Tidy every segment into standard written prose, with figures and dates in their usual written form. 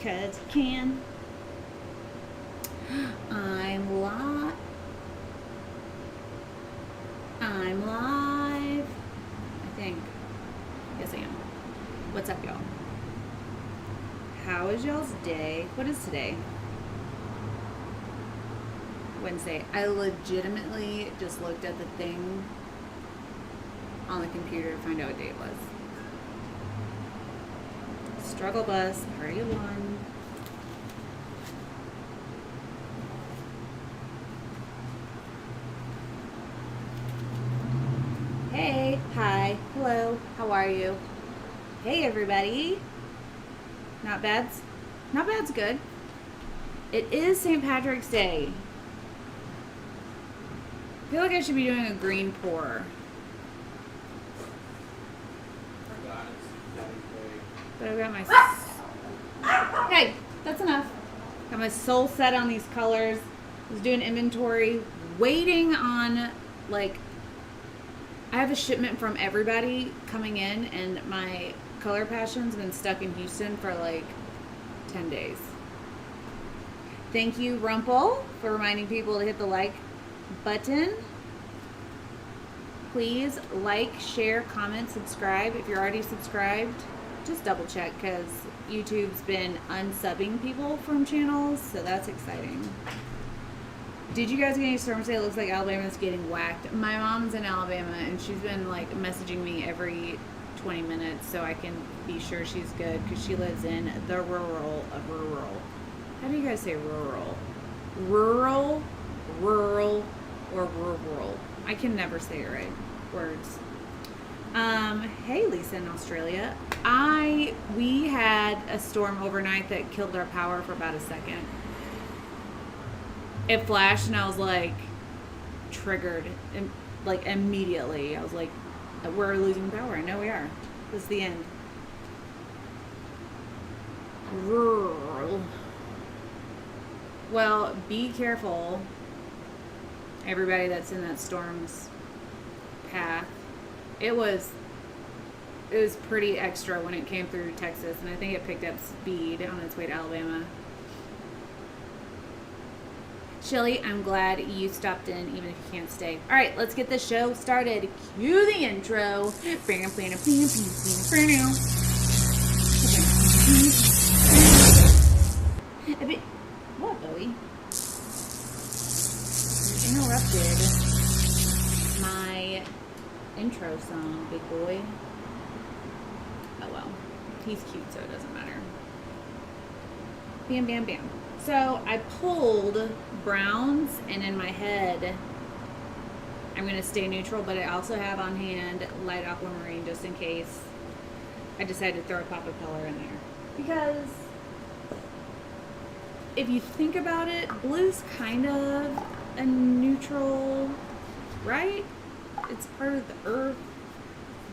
'Cause you can. I'm live. I'm live. I think. Yes, I am. What's up, y'all? How is y'all's day? What is today? Wednesday. I legitimately just looked at the thing on the computer to find out what day it was. Struggle bus, party of one. Hey, hi, hello, how are you? Hey everybody. Not bad's good. It is St. Patrick's Day. I feel like I should be doing a green pour. But I've got my... Hey, that's enough. Got my soul set on these colors. Was doing inventory. Waiting on, like... I have a shipment from everybody coming in. And my colopassion's been stuck in Houston for like 10 days. Thank you, Rumple, for reminding people to hit the like button. Please like, share, comment, subscribe. If you're already subscribed, just double check because YouTube's been unsubbing people from channels, so that's exciting. Did you guys get any storms today? It looks like Alabama's getting whacked. My mom's in Alabama and she's been like messaging me every 20 minutes so I can be sure she's good because she lives in the rural of rural. How do you guys say rural? Rural, or rural? I can never say it right. Words. Hey Lisa in Australia. We had a storm overnight that killed our power for about a second. It flashed and I was like triggered and like immediately. I was like, we're losing power. I know we are. This is the end. Rural. Well, be careful, everybody that's in that storm's path. It was pretty extra when it came through Texas, and I think it picked up speed on its way to Alabama. Shelly, I'm glad you stopped in, even if you can't stay. All right, let's get the show started. Cue the intro. What, Bowie? You interrupted my intro song, big boy. Oh well. He's cute, so it doesn't matter. Bam, bam, bam. So I pulled browns, and in my head, I'm going to stay neutral, but I also have on hand light aquamarine just in case I decide to throw a pop of color in there. Because if you think about it, blue's kind of a neutral, right? It's part of the earth,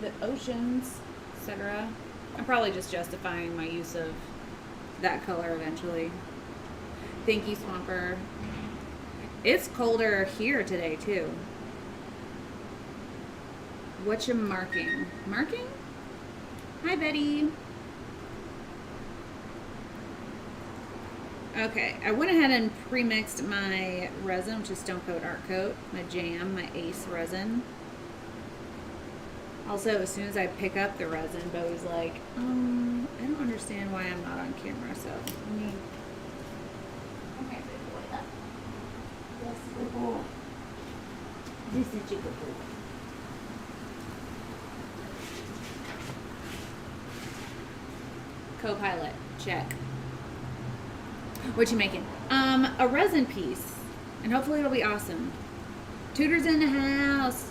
the oceans, etc. I'm probably just justifying my use of that color eventually. Thank you, Swamper. It's colder here today, too. What you marking? Marking? Hi, Betty. Okay, I went ahead and pre-mixed my resin, which is STONECOAT Art Coat, my jam, my ace resin. Also, as soon as I pick up the resin, Bowie's like, I don't understand why I'm not on camera, so let me... Okay, good boy. Yes, good boy. This is your good boy. Co-pilot, check. What you making? A resin piece, and hopefully it'll be awesome. Tooter's in the house.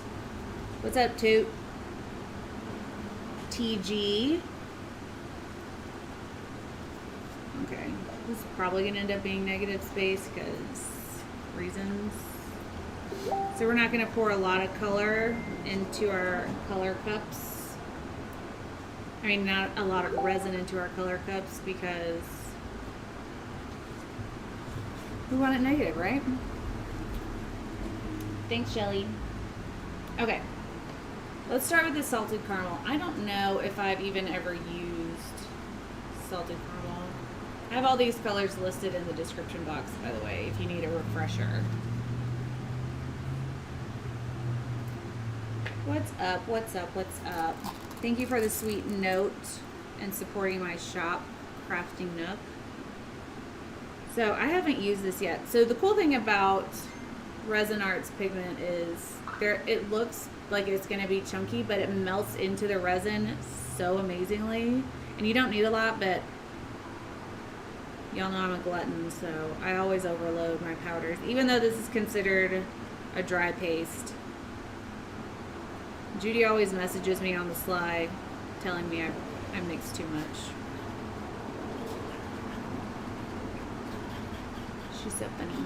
What's up, Toot? TG. Okay, this is probably gonna end up being negative space because reasons. So we're not gonna pour a lot of color into our color cups. I mean, not a lot of resin into our color cups because we want it negative, right? Thanks, Shelly. Okay. Let's start with the salted caramel. I don't know if I've even ever used salted caramel. I have all these colors listed in the description box, by the way, if you need a refresher. What's up? What's up? What's up? Thank you for the sweet note and supporting my shop, Crafting Nook. So I haven't used this yet. So the cool thing about Resin Art's pigment is it looks like it's going to be chunky, but it melts into the resin so amazingly. And you don't need a lot, but y'all know I'm a glutton, so I always overload my powders, even though this is considered a dry paste. Judy always messages me on the sly telling me I mix too much. She's so funny.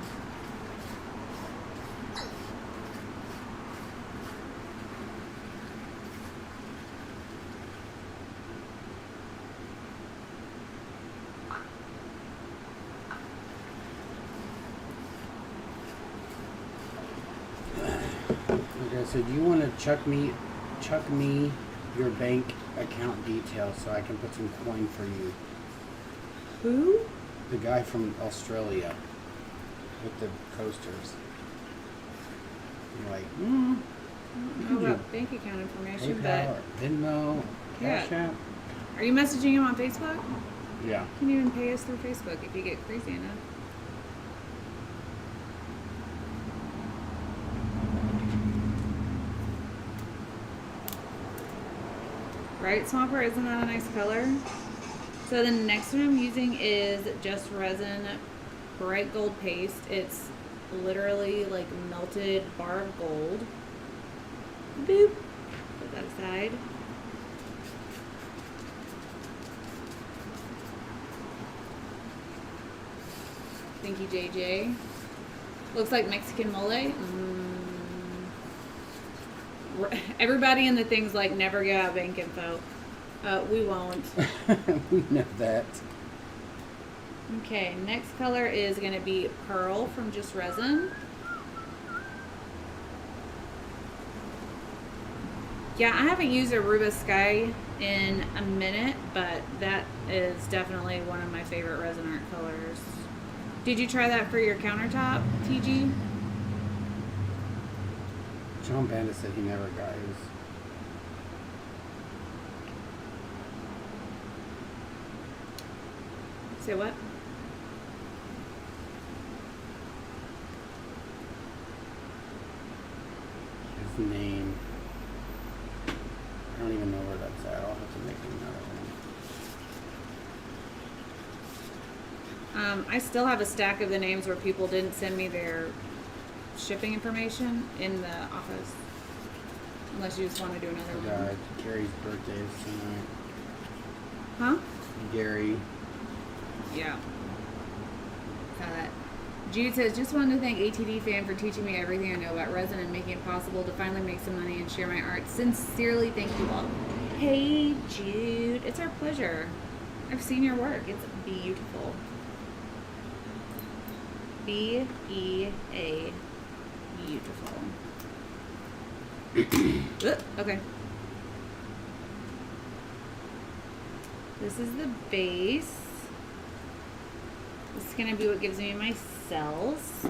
Okay, so do you want to chuck me your bank account details so I can put some coin for you? Who? The guy from Australia with the coasters. You're like, I don't know about bank account information, PayPal or Venmo, Yeah. Cash App. but are you messaging him on Facebook? Yeah. You can even pay us through Facebook if you get crazy enough. Right, Swamper, isn't that a nice color? So the next one I'm using is just resin bright gold paste. It's literally like melted bar of gold. Boop. Put that aside. Thank you, JJ. Looks like Mexican mole. Everybody in the thing's like, never give out bank info. We won't. We know that. Okay, next color is going to be Pearl from Just Resin. Yeah, I haven't used Aruba Sky in a minute, but that is definitely one of my favorite resin art colors. Did you try that for your countertop, TG? John Bandit said he never got his. Say what? His name. I don't even know where that's at. I'll have to make another one. I still have a stack of the names where people didn't send me their shipping information in the office. Unless you just want to do another one. Gary's birthday is tonight. Huh? Gary. Yeah. Saw that. Jude says, just wanted to thank ATD Fan for teaching me everything I know about resin and making it possible to finally make some money and share my art. Sincerely, thank you all. Hey, Jude. It's our pleasure. I've seen your work. It's beautiful. B-E-A. Beautiful. Okay. This is the base. This is going to be what gives me my cells.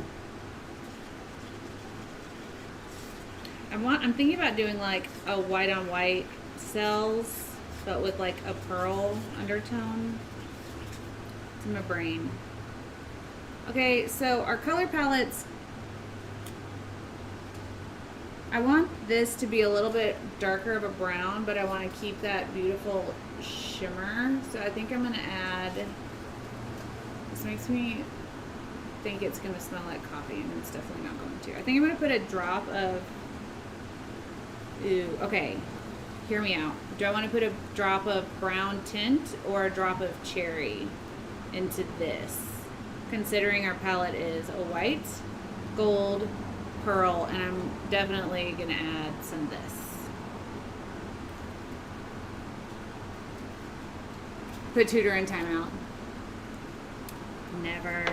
I'm thinking about doing like a white on white cells, but with like a pearl undertone. It's in my brain. Okay, so our color palettes, I want this to be a little bit darker of a brown, but I want to keep that beautiful shimmer. So I think I'm going to add, this makes me think it's going to smell like coffee, and it's definitely not going to. I think I'm going to put a drop of, ooh, okay, hear me out. Do I want to put a drop of brown tint or a drop of cherry into this? Considering our palette is a white, gold, pearl, and I'm definitely going to add some of this. Put tutor in timeout. Never.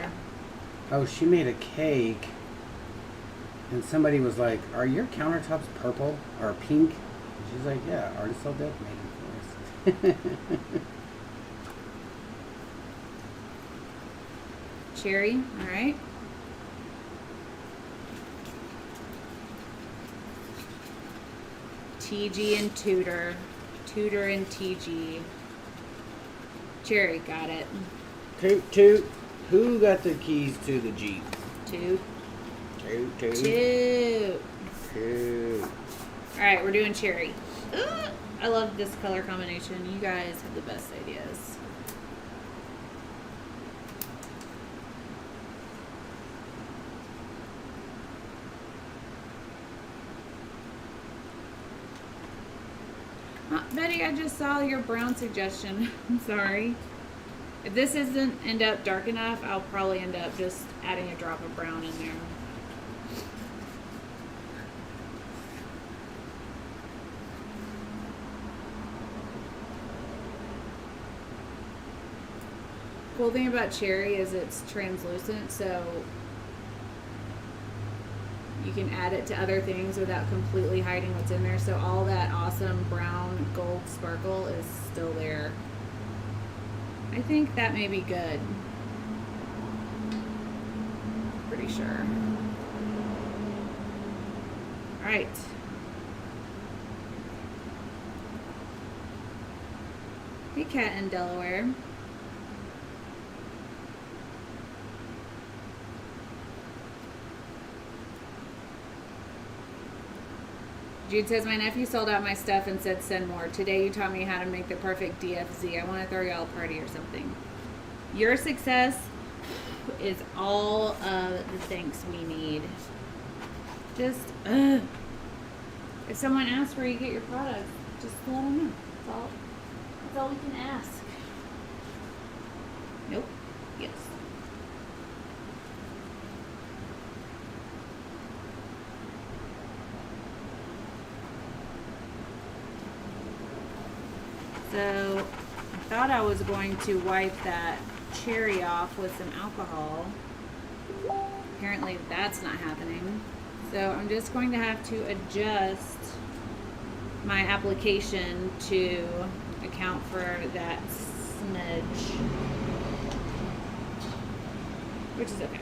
Oh, she made a cake, and somebody was like, "Are your countertops purple or pink?" And she's like, "Yeah, Artist All Death made them for us." cherry. All right. TG and Tudor. Tudor and TG. Cherry, got it. Toot toot. Who got the keys to the Jeep? Toot. Toot toot. Toot. Toot. All right, we're doing cherry. Ugh, I love this color combination. You guys have the best ideas. Betty, I just saw your brown suggestion. I'm sorry. If this doesn't end up dark enough, I'll probably end up just adding a drop of brown in there. Cool thing about cherry is it's translucent, so you can add it to other things without completely hiding what's in there. So all that awesome brown gold sparkle is still there. I think that may be good. Pretty sure. All right. Hey, Cat in Delaware. Jude says, my nephew sold out my stuff and said send more. Today you taught me how to make the perfect DFZ. I want to throw y'all a party or something. Your success is all of the things we need. Just, if someone asks where you get your products, just let them know. That's all we can ask. Nope. Yes. So I thought I was going to wipe that cherry off with some alcohol. Apparently that's not happening. So I'm just going to have to adjust my application to account for that smidge, which is okay.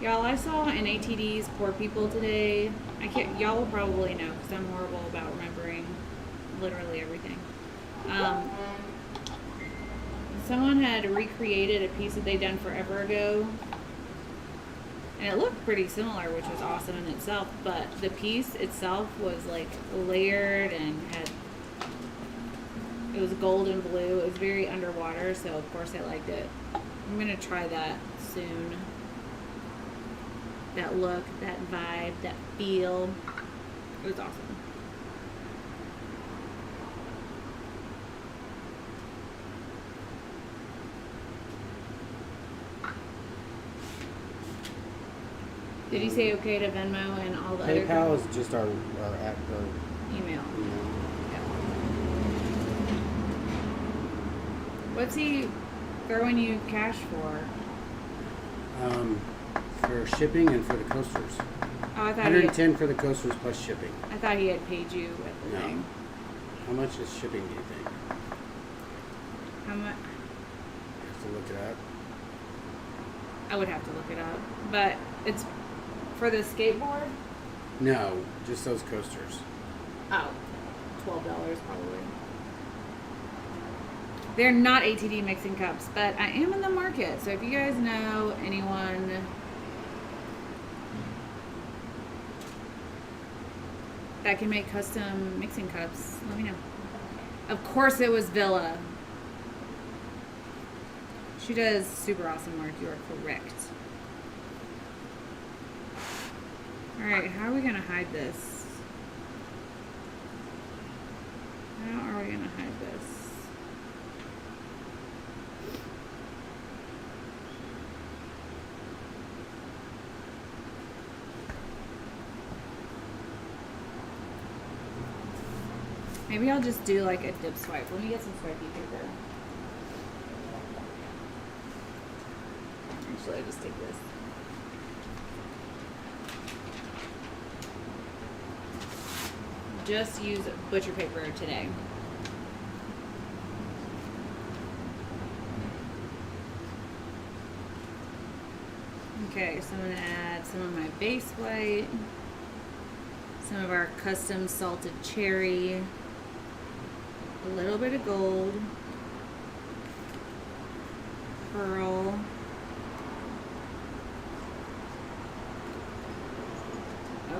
Y'all, I saw in ATD's Poor People today. Y'all will probably know because I'm horrible about remembering literally everything. Someone had recreated a piece that they'd done forever ago. And it looked pretty similar, which was awesome in itself. But the piece itself was like layered and it was gold and blue. It was very underwater, so of course I liked it. I'm going to try that soon. That look, that vibe, that feel. It was awesome. Did you say okay to Venmo and all the other PayPal is just our app, email? email. Yeah. What's he throwing you cash for? For shipping and for the coasters. Oh, I thought 110 for the coasters plus shipping. I thought he had paid you with the thing. How much is shipping, do you think? How much? You have to look it up. I would have to look it up, but it's for the skateboard. No, just those coasters. Oh, $12 probably. They're not ATD mixing cups, but I am in the market. So if you guys know anyone that can make custom mixing cups, let me know. Of course it was Villa. She does super awesome work. You are correct. Alright, how are we going to hide this? How are we going to hide this? Maybe I'll just do like a dip swipe. Let me get some swipey paper. Actually, I'll just take this. Just use butcher paper today. Okay, so I'm gonna add some of my base white, some of our custom salted cherry, a little bit of gold, pearl,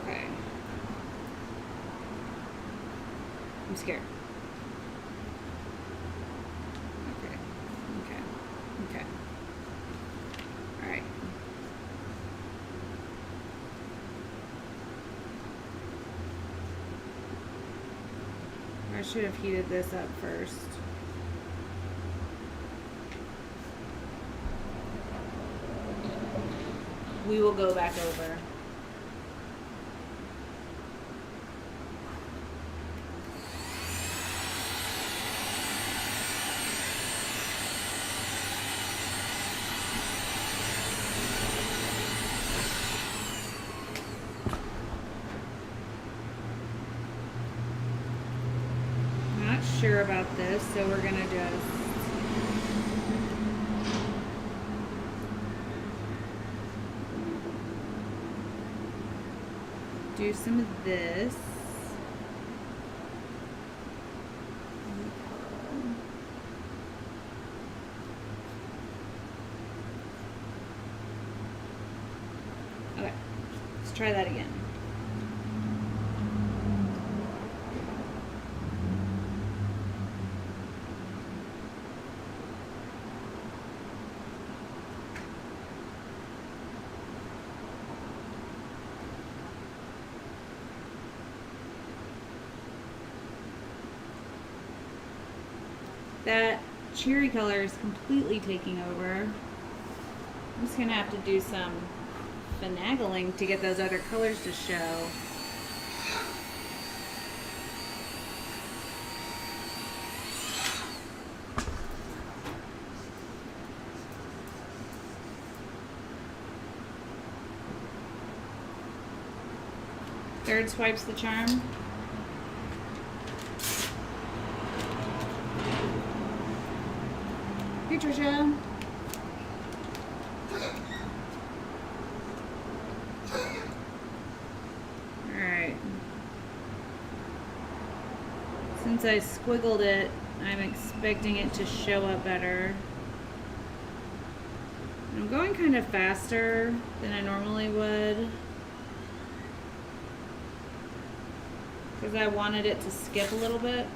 okay. I'm scared. Okay, okay, okay. All right. I should have heated this up first. We will go back over. Not sure about this, so we're gonna just do some of this. Okay, let's try that again. That cherry color is completely taking over. I'm just gonna have to do some finagling to get those other colors to show. Third swipe's the charm. Hey, Trisha. Alright. Since I squiggled it, I'm expecting it to show up better. I'm going kind of faster than I normally would, because I wanted it to skip a little bit.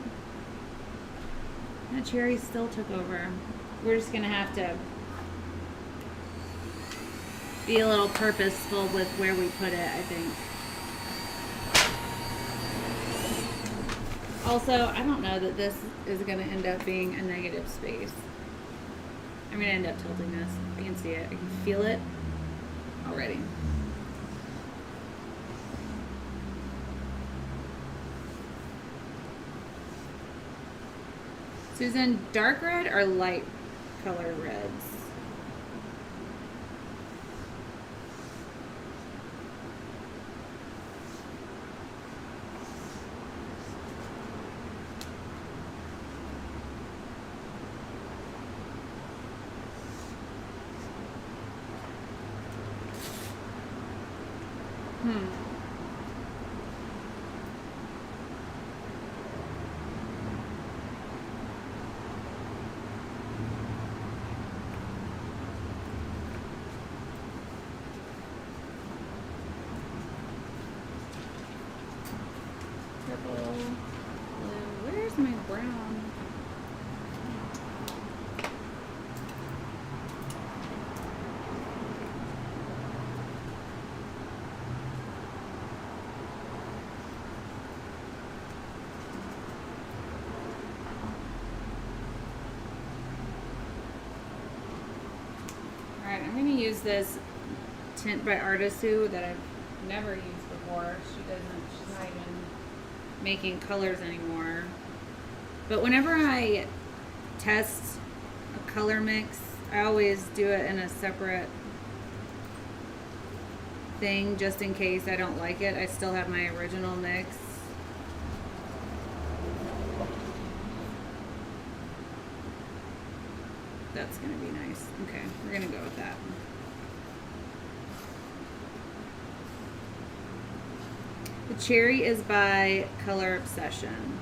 That cherry still took over. We're just gonna have to be a little purposeful with where we put it, I think. Also, I don't know that this is gonna end up being a negative space. I'm gonna end up tilting this. I can see it. I can feel it already. Susan, dark red or light color reds? Purple, blue. Where's my brown? Alright, I'm going to use this tint by Artisu that I've never used before. She's not even making colors anymore. But whenever I test a color mix, I always do it in a separate thing just in case I don't like it. I still have my original mix. That's gonna be nice. Okay, we're gonna go with that. The cherry is by Color Obsession.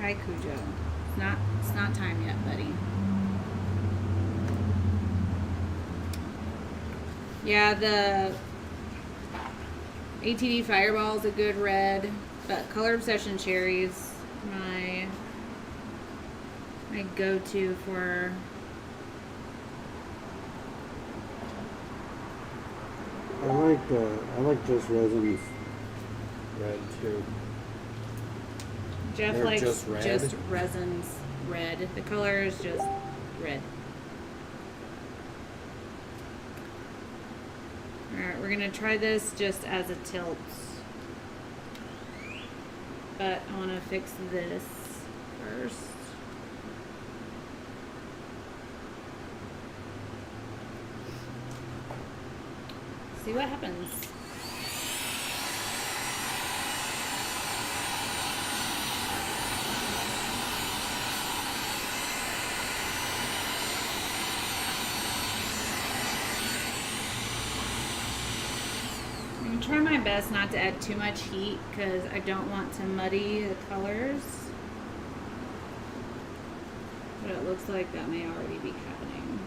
Hi, Cujo. It's not time yet, buddy. Yeah, the ATD Fireball is a good red, but Color Obsession Cherries my go-to for. I like just Resin's red too. Jeff They're likes just red? Resin's red. The color is just red. Alright, we're gonna try this just as a tilt. But I wanna fix this first. See what happens. I'm gonna try my best not to add too much heat because I don't want to muddy the colors. But it looks like that may already be happening.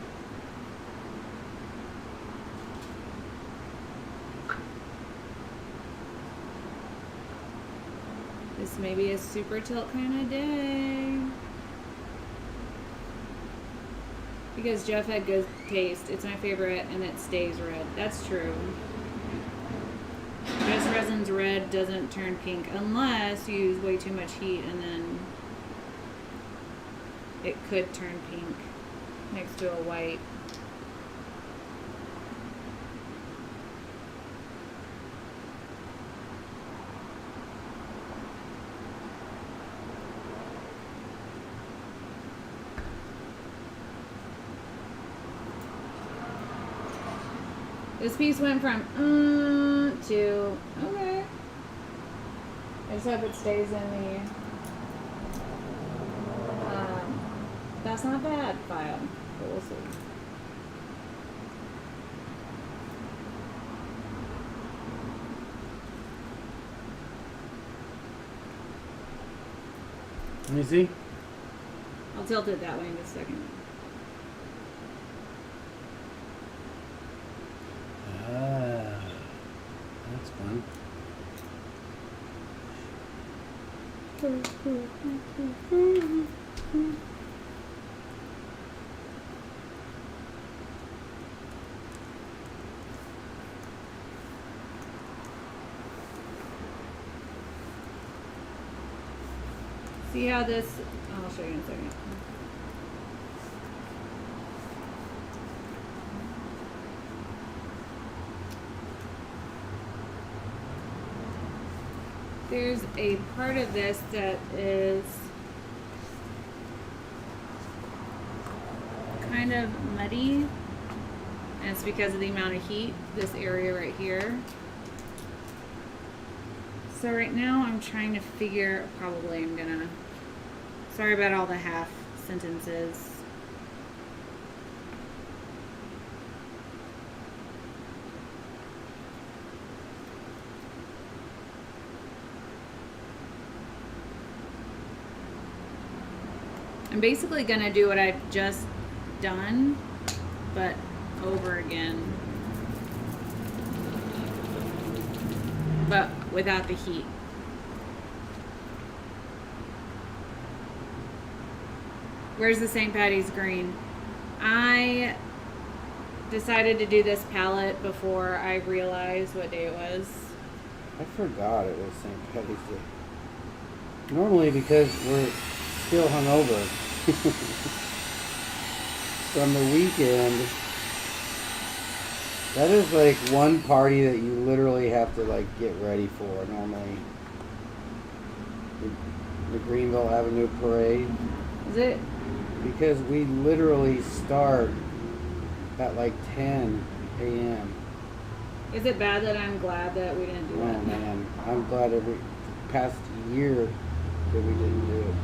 This may be a super tilt kind of day. Because Jeff had good taste. It's my favorite and it stays red. That's true. Just Resin's red doesn't turn pink unless you use way too much heat and then it could turn pink next to a white. This piece went from to okay. I just hope it stays in the that's not bad file, but we'll see. Let me see. I'll tilt it that way in just a second. That's fun. See how this, I'll show you in a second. There's a part of this that is kind of muddy, and it's because of the amount of heat, this area right here. So right now I'm trying to figure, probably I'm gonna, sorry about all the half sentences. I'm basically gonna do what I've just done, but over again. But without the heat. Where's the St. Patty's green? I decided to do this palette before I realized what day it was. I forgot it was St. Patty's Day. Normally, because we're still hungover from the weekend, that is like one party that you literally have to like get ready for normally. The Greenville Avenue Parade. Is it? Because we literally start at like 10 a.m. Is it bad that I'm glad that we didn't do Oh that? man, I'm glad every past year that we didn't do it.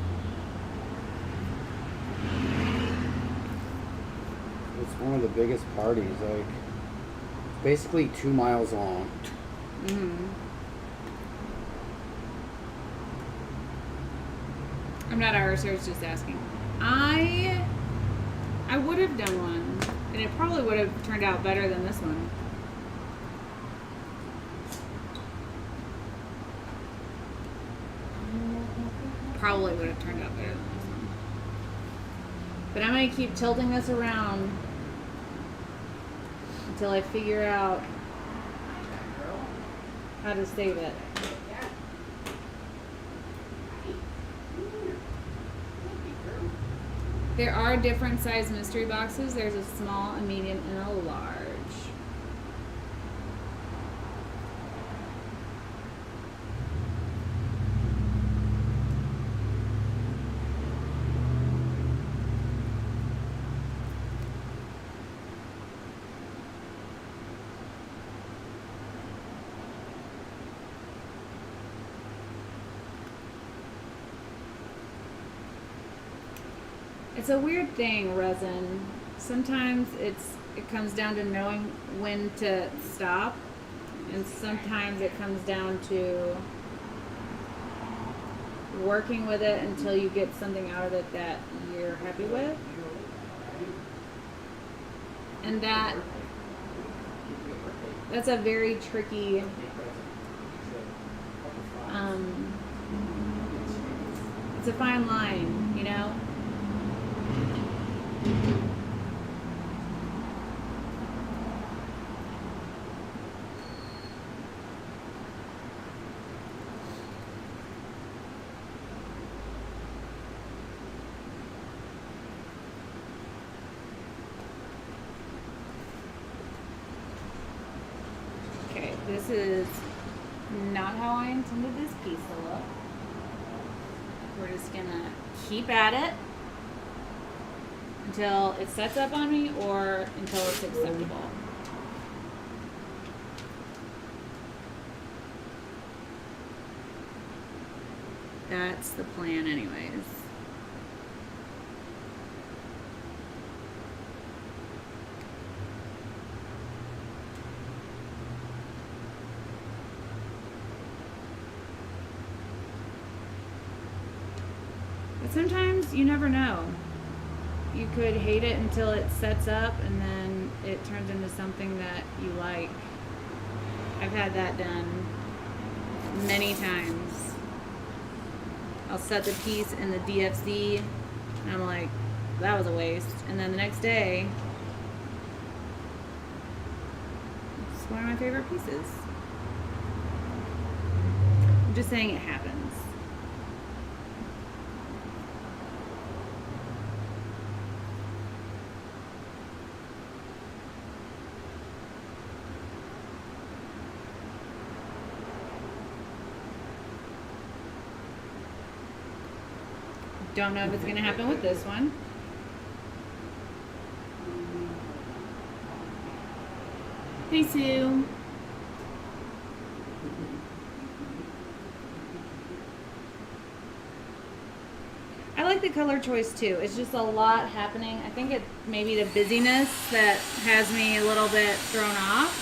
It's one of the biggest parties, like basically 2 miles long. Mm-hmm. I'm not Irish, I was just asking. I would have done one, and it probably would have turned out better than this one. Probably would have turned out better than this one. But I'm going to keep tilting this around until I figure out how to save it. There are different size mystery boxes. There's a small, a medium, and a large. It's a weird thing, resin. Sometimes it comes down to knowing when to stop, and sometimes it comes down to working with it until you get something out of it that you're happy with. And that's a very tricky it's a fine line, you know? Okay, this is not how I intended this piece to look. We're just gonna keep at it until it sets up on me or until it's acceptable. That's the plan anyways. But sometimes you never know. You could hate it until it sets up and then it turns into something that you like. I've had that done many times. I'll set the piece in the DFC and I'm like, that was a waste. And then the next day, it's one of my favorite pieces. I'm just saying it happens. Don't know if it's going to happen with this one. Hey, Sue. I like the color choice too. It's just a lot happening. I think it maybe the busyness that has me a little bit thrown off.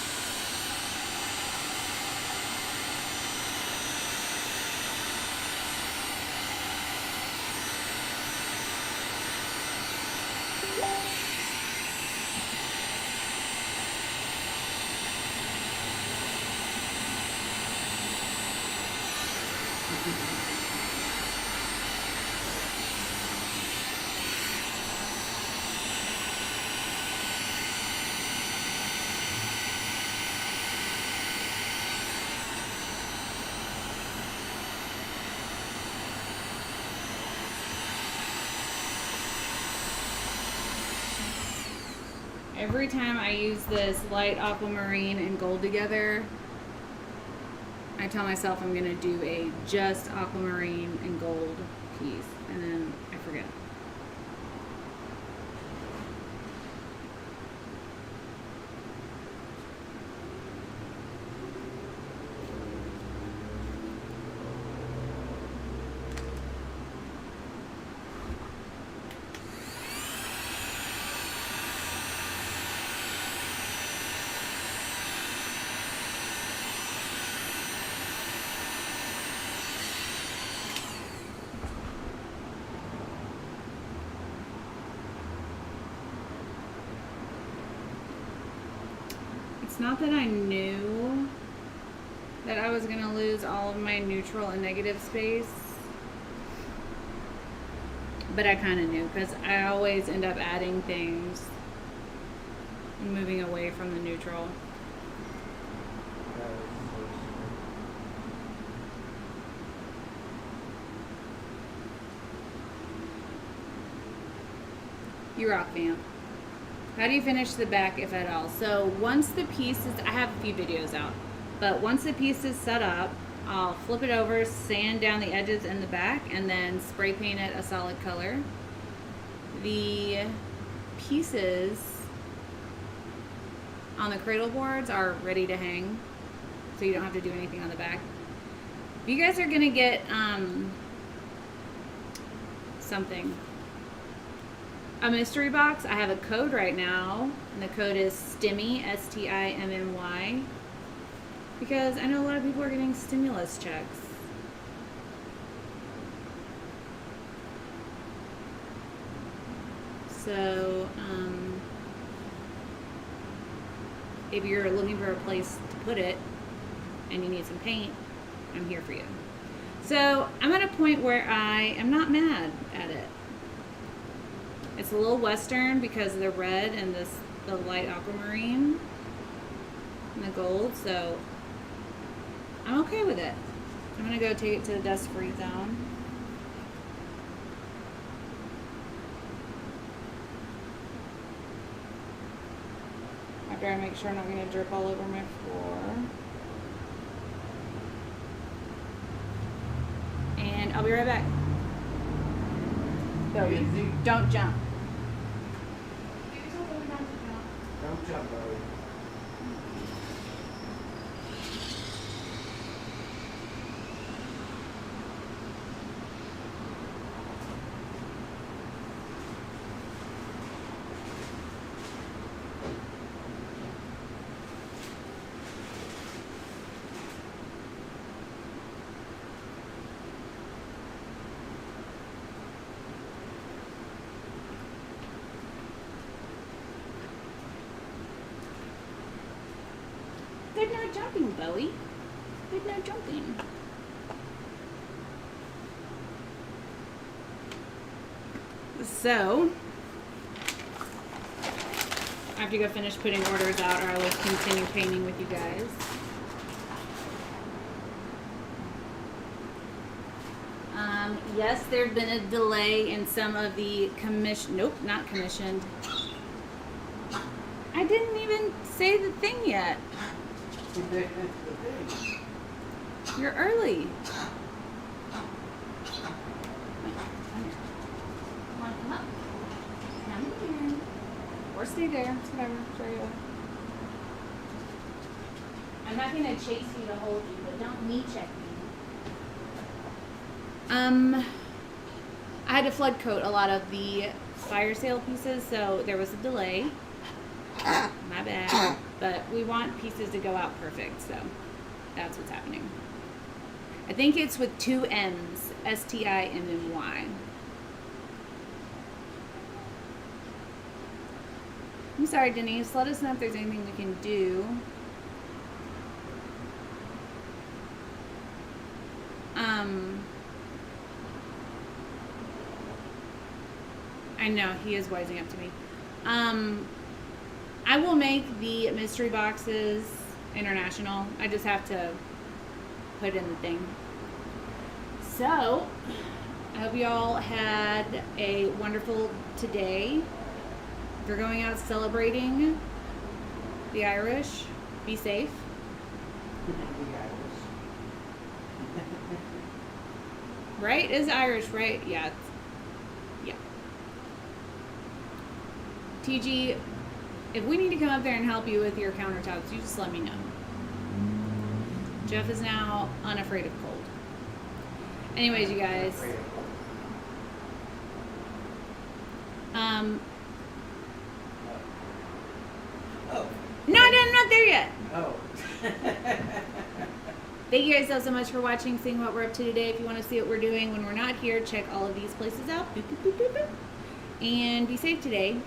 Every time I use this light aquamarine and gold together, I tell myself I'm going to do a just aquamarine and gold piece, and then I forget. It's not that I knew that I was gonna lose all of my neutral and negative space, but I kind of knew because I always end up adding things, moving away from the neutral. You rock, vamp. How do you finish the back, if at all? So once the piece is, I have a few videos out, but once the piece is set up, I'll flip it over, sand down the edges and the back, and then spray paint it a solid color. The pieces on the cradle boards are ready to hang, so you don't have to do anything on the back. If you guys are gonna get a mystery box, I have a code right now, and the code is STIMMY, STIMMY, because I know a lot of people are getting stimulus checks. So, if you're looking for a place to put it and you need some paint, I'm here for you. So, I'm at a point where I am not mad at it. It's a little western because of the red and the light aquamarine and the gold, so I'm okay with it. I'm gonna go take it to the dust-free zone. After I make sure I'm not gonna drip all over my floor. And I'll be right back. So, don't jump. Don't jump, Bowie. There's no jumping, Bowie. There's no jumping. So, I have to go finish putting orders out, or I will continue painting with you guys. Yes, there's been a delay in some of the nope, not commissioned. I didn't even say the thing yet. You're early. Come on, come up. Come here. Or stay there. It's whatever. For you. I'm not going to chase you to hold you, but don't knee check me. I had to flood coat a lot of the fire sale pieces, so there was a delay. My bad. But we want pieces to go out perfect, so that's what's happening. I think it's with 2 M's, STIMMY. I'm sorry, Denise. Let us know if there's anything we can do. I know, he is wising up to me. I will make the mystery boxes international. I just have to put in the thing. So, I hope you all had a wonderful today. If you're going out celebrating the Irish, be safe. Right? It's Irish, right? Yeah. Yeah. TG, if we need to come up there and help you with your countertops, you just let me know. Jeff is now unafraid of cold. Anyways, you guys. Oh. No, I'm not there yet. Oh. Thank you guys so much for watching, seeing what we're up to today. If you want to see what we're doing when we're not here, check all of these places out. Boop, boop, boop, boop, boop. And be safe today.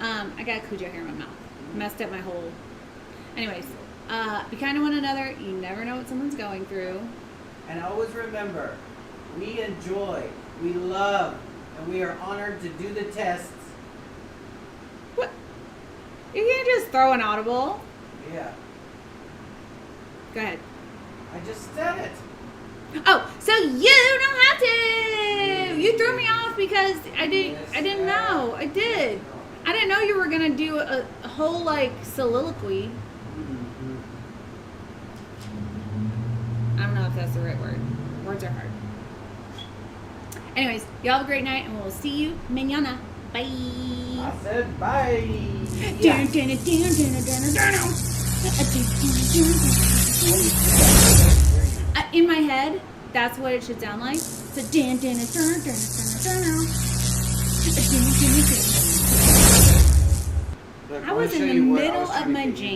I got Cujo hair in my mouth. Messed up my whole. Anyways, be kind to one another. You never know what someone's going through. And always remember, we enjoy, we love, and we are honored to do the tests. What? You can't just throw an audible. Yeah, Go ahead. I just said it. Oh, so you don't have to. You threw me off because I didn't know. I did. I didn't know you were gonna do a whole like soliloquy. I don't know if that's the right word. Words are hard. Anyways, y'all have a great night, and we'll see you mañana. Bye. I said bye. In my head, that's what it should sound like. So I was in the middle of my jam.